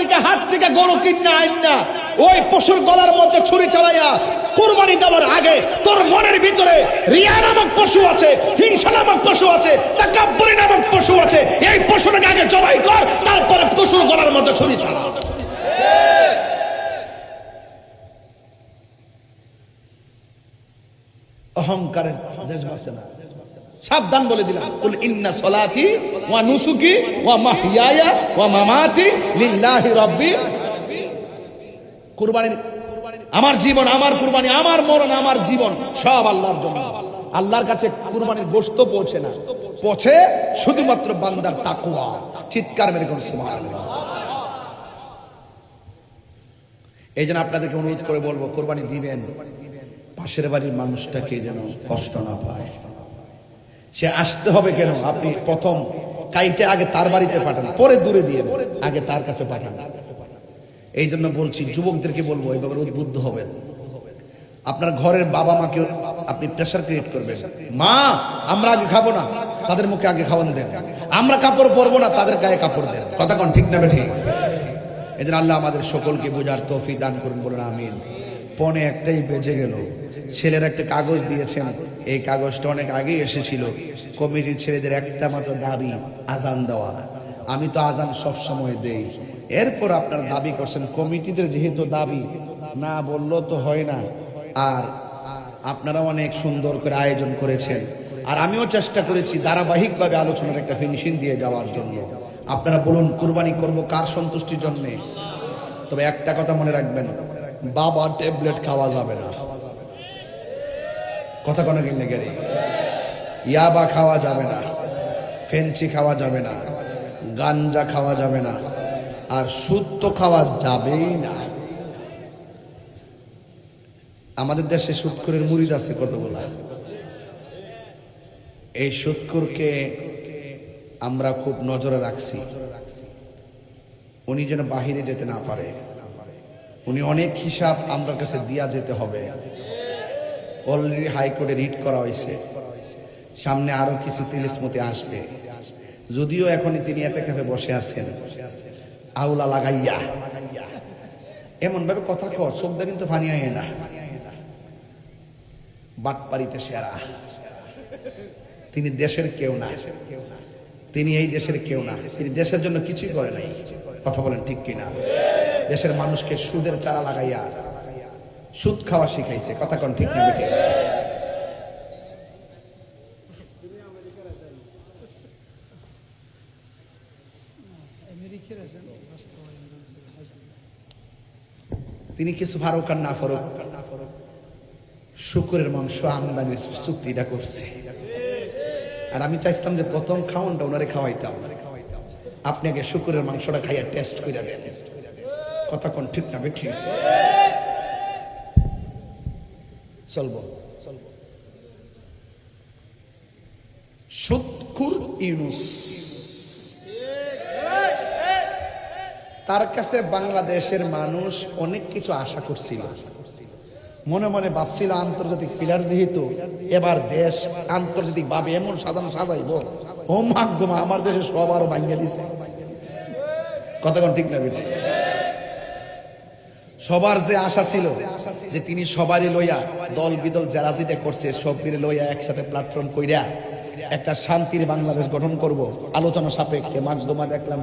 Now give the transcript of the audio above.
থেকে হাট থেকে গরু কিনা আইনা ওই পশুর গলার মধ্যে ছুরি চালাইয়া কুরবানি দেওয়ার আগে তোর মনের ভিতরে রিয়া নামক পশু আছে, হিংসা নামক পশু আছে, তাকাব্বুরি নামক পশু আছে। এই পশুটাকে আগে জবাই কর, তারপরে পশুর গলার মধ্যে ছুরি চালা। অহংকারের দেশ বাসে না, সাবধান বলে দিলাম। কুল ইন্না সলাতি ওয়া নুসুকি ওয়া মাহইয়ায়া ওয়া মামাতি লিল্লাহি রাব্বিল। কুরবানি আমার জীবন, আমার কুরবানি, আমার মরণ, আমার জীবন সব আল্লাহর জন্য। আল্লাহর কাছে কুরবানির গোশত পৌঁছে না, পৌঁছে শুধুমাত্র বান্দার তাকওয়া। চিৎকার মেরে কোন সুবহানাল্লাহ। এই জন্য আপনাদেরকে অনুরোধ করে বলবো, কুরবানি দিবেন, পাশের বাড়ির মানুষটাকে যেন কষ্ট না পায়। সে আসতে হবে কেন? আপনি প্রথম কাইটে আগে তার বাড়িতে পাঠান, পরে দূরে দিয়ে আগে তার কাছে পাঠান। এই জন্য বলছি, যুবকদেরকে বলবো এইভাবে উদ্বুদ্ধ হবেন। আপনার ঘরের বাবা মাকে আপনি প্রেশার ক্রিয়েট করবেন, মা আমরা আগে খাবো না, তাদের মুখে আগে খাওয়ানো দেন। আমরা কাপড় পরবো না, তাদের গায়ে কাপড় দেন। কথা কোন ঠিক না বেঠি? এই জন্য আল্লাহ আমাদের সকলকে বোঝার তৌফিক দান করুন, বলুন আমিন। 1:45 বেজে গেল। ছেলেরা একটা কাগজ দিয়েছেন, এই কাগজটা অনেক আগেই এসেছিল। কমিটির ছেলেদের একটা মাত্র দাবি, আজান দেওয়া। আমি তো আজান সব সময় দেই, এরপর আপনারা দাবি করছেন। কমিটিদের যেহেতু দাবি, না বললেও তো হয় না। আর আপনারা অনেক সুন্দর করে আয়োজন করেছেন, আর আমিও চেষ্টা করেছি ধারাবাহিকভাবে আলোচনার একটা ফিনিশিং দিয়ে যাওয়ার জন্য। আপনারা বলুন, কুরবানি করব কার সন্তুষ্টির জন্যে? তবে একটা কথা মনে রাখবেন, বাবা ট্যাবলেট খাওয়া যাবে না। কথা কোনো কিনে গেলে ইয়াবা খাওয়া যাবে না, ফেন্সি খাওয়া যাবে না, গাঞ্জা খাওয়া যাবে না, আর সুদ তো খাওয়া যাবেই না। আমাদের দেশে সুদখোরের মুরিদ আছে কতগুলো। এই সুদখোরকে আমরা খুব নজরে রাখছি, উনি যেন বাহিরে যেতে না পারে। উনি অনেক হিসাব আমরা কাছে দিয়া যেতে হবে। অলরেডি হাইকোর্টে রিট করা হয়েছে, সামনে আরো কিছু তিলিসমতি আসবে। যদিও এখনই তিনি এতেকাফে বসে আছেন, আউলা লাগাইয়া এমন ভাবে কথা কর, চোখটা কিন্তু ফানি আয় না। বাটপারিতে সেরা। তিনি দেশের কেউ না, তিনি এই দেশের কেউ না, তিনি দেশের জন্য কিছুই করে নাই। কথা বলেন ঠিক কিনা? দেশের মানুষকে সুদের চারা লাগাইয়া সুদ খাওয়া শিখাইছে। কথা কোন ঠিক না বেঠিক? তিনি কিছু ফারুক আর না ফারুক শুকুরের মাংস আমদানির চুক্তিটা করছে। আর আমি চাইতাম যে প্রথম খাওয়ানটা ওনারে খাওয়াইতাম, আপনি আগে শুকুরের মাংসটা খাইয়া টেস্ট করে দেন। কথা কোন ঠিক না বেঠিক? চলবো সুদখোর ইউনূস, তার কাছে বাংলাদেশের মানুষ অনেক কিছু আশা করছিল। মনে মনে ভাবছিল আন্তর্জাতিক ফিলার যেহেতু এবার দেশ আন্তর্জাতিক ভাবে এমন সাজানো সাজাইব, ও মাগমা আমার দেশে সব আরো ভাঙিয়ে দিছে। কথা কোন ঠিক না বেঠিক? সবার যে আশা ছিল যে তিনি সবারই লইয়া দল বিদল যারা যেটা করছে সব মিলে লইয়া একসাথে প্ল্যাটফর্ম কইরা একটা শান্তির বাংলাদেশ গঠন করব, আলোচনা সাপেক্ষে মাগদমা দেখলাম